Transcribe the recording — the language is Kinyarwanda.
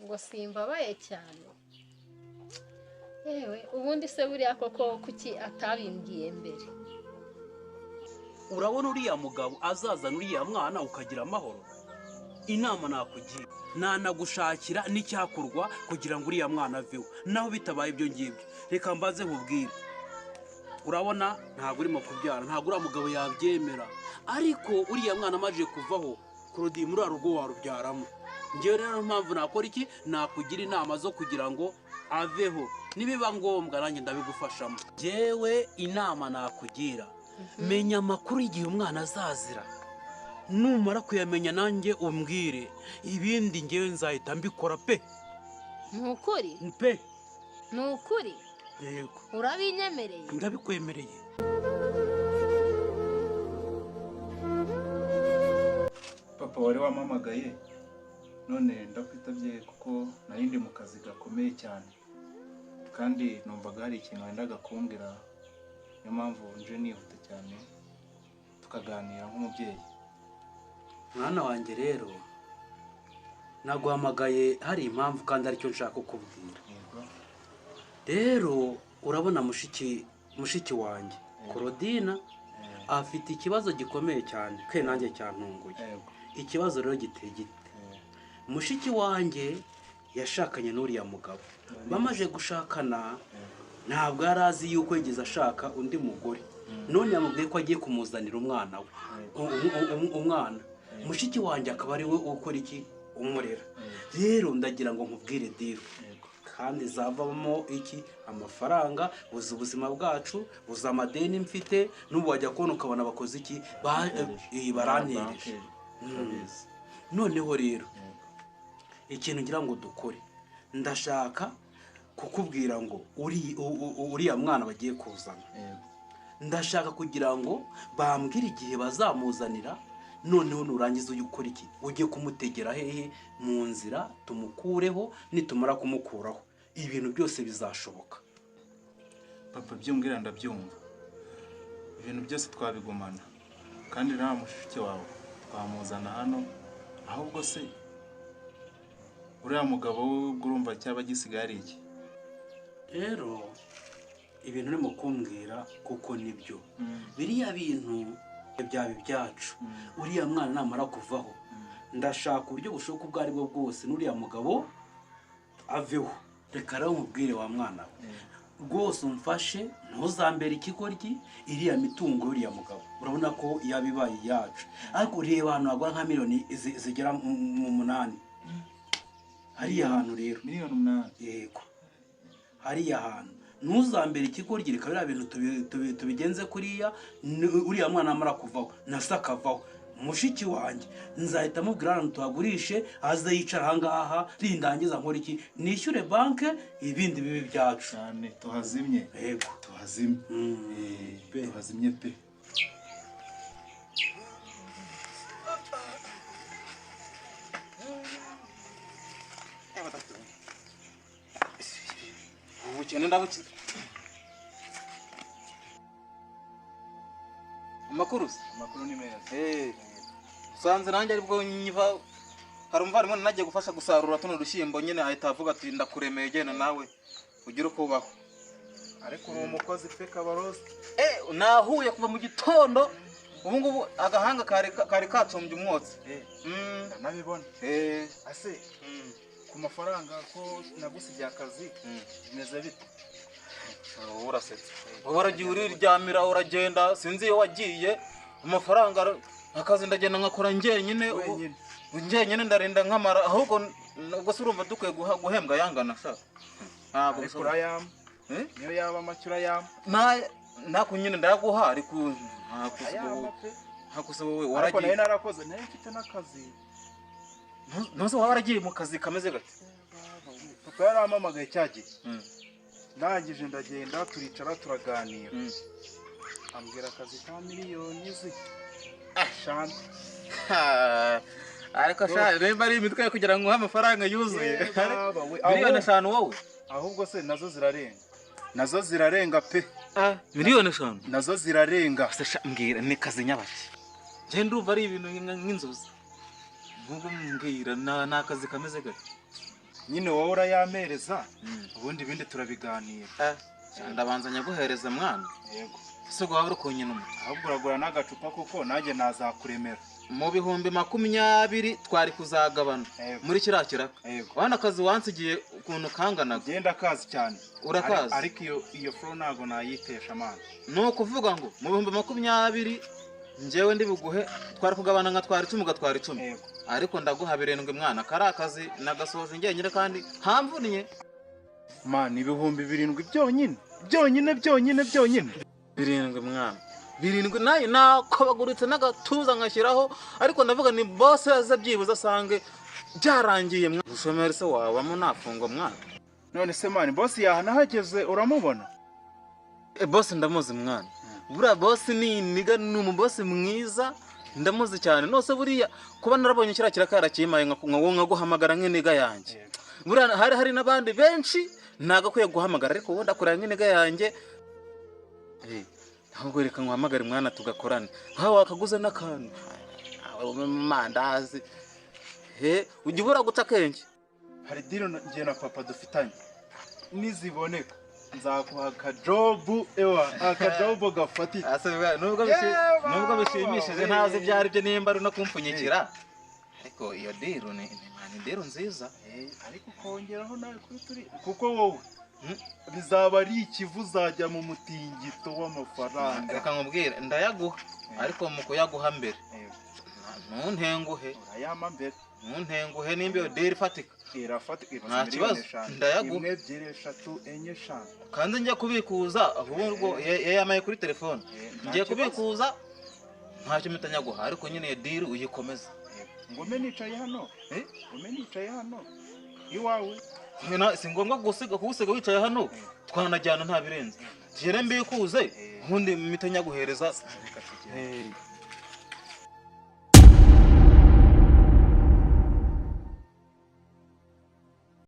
ngo simbabaye cyane. Yewe ubundi se buriya koko kuki atabimbwiye mbere? Urabona uriya mugabo azazana uriya mwana ukagira amahoro? Inama nakugira, nanagushakira n'icyakorwa kugira ngo uriya mwana aveho. Naho bitabaye ibyo ngibyo, reka mbaze nkubwire. Urabona ntabwo urimo kubyara, ntabwo uriya mugabo yabyemera, ariko uriya mwana amaze kuvaho Claudine muri rugo warubyaramo. Ngewe rero mpamvu nakora iki, nakugira inama zo kugira ngo aveho, nibiba ngombwa nanjye ndabigufashamo. Ngewe inama nakugira, menya amakuru igihe umwana azazira, numara kuyamenya nanjye umbwire, ibindi ngewe nzahita mbikora pe. Nukuri? Pe. Nukuri? Yego. Urabinyemereye? Ndabikwemereye. Papa wari wamamagaye none ndakwitabye kuko narindi mu kazi gakomeye cyane, kandi numvaga hari ikintu wendaga kumbwira, niyo mpamvu nje nihuta cyane tukaganira nk'umubyeyi. Mwana wanjye rero naguhamagaye hari impamvu kandi aricyo nshaka kukubwira. Rero urabona mushiki wanjye Claudine afite ikibazo gikomeye cyane kwe nanjye cyantunguye. Ikibazo rero giteye gite, mushiki wanjye yashakanye n'uriya mugabo, bamaje gushakana ntabwo yari azi yuko yigeze ashaka undi mugore, none yamubwiye ko agiye kumuzanira umwana we, umwana mushiki wanjye akaba ari we ukora iki, umurera. Rero ndagira ngo nkubwire diro, kandi zavamo iki, amafaranga, buza ubuzima bwacu, buza amadeni mfite, n'ubu wajya kubona ukabona abakozi iki barantereje. Noneho rero ikintu ngira ngo dukore, ndashaka kukubwira ngo uriya mwana bagiye kuzana, ndashaka kugira ngo bambwire igihe bazamuzanira, noneho nurangiza uyu ukora iki, ujye kumutegera hehe mu nzira, tumukureho, nitumara kumukuraho ibintu byose bizashoboka. Papa byumbwira ndabyumva, ibintu byose twabigumana, kandi nta mushiki wawe twamuzana hano, ahubwo se uriya mugabo urumva cyaba gisigaye ari iki? Rero ibintu urimo kumbwira kuko nibyo, biriya bintu byaba ibyacu. Uriya mwana namara kuvaho, ndashaka uburyo bushoboka ubwo aribwo bwose n'uriya mugabo aveho. Reka rero nkubwire wa mwana we, rwose umfashe, ntuzambere ikigoryi, iriya mitungo y'uriya mugabo urabona ko yabibaye yacu, ariko ureba ahantu hagura nka miliyoni zigera mu 8. Hariya hantu rero miliyoni 8. Yego, hariya hantu ntuzambere ikigoryi. Reka biriya bintu tubigenze kuriya, uriya mwana amara kuvaho nasa akavaho, mushiki wanjye nzahita mubwira ahantu tuhagurishe, aze yicara ahangaha, rindangiza nkora iki, nishyure banke, ibindi bibi byacu cyane tuhazimye. Yego tuhazimye. Tuhazimye pe. Amakuru ni meza. Usanze nanjye aribwo nyiva, hari umuvandimwe nagiye gufasha gusarura tuno dushyimbo, nyine ahita avuga ati ndakuremeye genda nawe ugira uko ubaho. Ariko uri umukozi pe Kabarozi. Nahuye kuva mu gitondo, ubu ngubu agahanga kari katsumbye umwotsi. Nabibona. Ase ku mafaranga ko nagusigiye akazi bimeze bite? Urasetse, waragiye uriryamira uragenda, sinzi iyo wagiye. Amafaranga akazi ndagenda nkakora njyenyine ndarinda nkamara, ahubwo ubwo se urumva dukwiye guhembwa yangana sha. Ntabwo urayama. Niyo yaba amacyura yama. Nako nyine ndaguha, ariko ntakusaba wowe waragiye. Ariko nayo narakoze, nayo mfite n'akazi. Ntuzi waragiye mu kazi kameze gate? Papa yaramamagaye cyagiye. Ndangije ndagenda turicara turaganira, ambwira akazi ka miliyoni eshanu. Ariko sha remba ari imitwe kugira ngo uha amafaranga yuzuye. Miliyoni 5 wowe? Ahubwo se nazo zirarenga pe. Miliyoni 5 nazo zirarenga. Se mbwira ni kazi nyabaki? Je ndumva ari ibintu nk'inzozi. Nubwo mbwira nakazi kameze gate? nyine wowe urayamereza ubundi ibindi turabiganira. ndabanza nyaguhereza mwana. Yego. Ese waba uri kunyina umuti? Ahubwo uragura n'agacupa kuko nanjye nazakuremera. Mu bihumbi 20 twari kuzagabana muri kiriya kiraka. Wana akazi wansigiye ukuntu kanganaga. Genda kazi cyane. Urakazi. Ariko iyo flow ntago nayitesha amana. Ni ukuvuga ngo mu bihumbi 20 njyewe ndi buguhe twari kugabana nka twari 10 gatwara 10. Ariko ndaguha 7 mwana. Kari akazi nagasoje ngenyine kandi hamvuniye. Man, ibihumbi 7 byonyine. Byonyine. 7 mwana. 7 nayo nakobaguritse n'agatuza nkashyiraho, ariko ndavuga ni boss aza byibuze asange byarangiye mwana. Ushomere se wabamo nafungwa mwana. None se man, boss yahanahageze uramubona? Boss ndamuzi mwana. Buriya boss ni niga ni umuboss mwiza, ndamuzi cyane. Nose buriya kuba narabonye kira kirakara kimaye nka guhamagara nk'iniga yanjye. Buriya hari n'abandi benshi nagakwiye guhamagara, ariko wenda kuranga nk'iniga yanjye. Ahubwo reka nkuhamagare mwana tugakorane. Hawa akaguze n'akantu. Mandazi. Ujya ubura guta kenshi. Hari diro ngiye na papa dufitanye. Niziboneka nzaguha akajobu akajobu gafatike. Nubwo bishimishije ntazi byari byo nimba ari no kumpfunyikira. Ariko iyo diro ni diro nziza. Ariko kongeraho nawe kuri turi kuko wowe bizaba ari ikivu uzajya mu mutingito w'amafaranga. Reka nkubwire ndayaguha, ariko mu kuyaguha mbere ntuntenguhe. Urayama mbere ntuntenguhe nimba iyo diro ifatika. Irafatika. Nta kibazo ndayaguha. 1 2 3 4 5. Kandi njya kubikuza ahubwo yamaye kuri telefone. Ngiye kubikuza ntacyo mitanyaguha, ariko nyine iyo diro uyikomeza. Ngome nicaye hano. Ngome nicaye hano. Iwawe. Si ngombwa kugusiga wicaye hano, twanajyana nta birenze. Jere mbikuze ubundi mitanyaguhereza.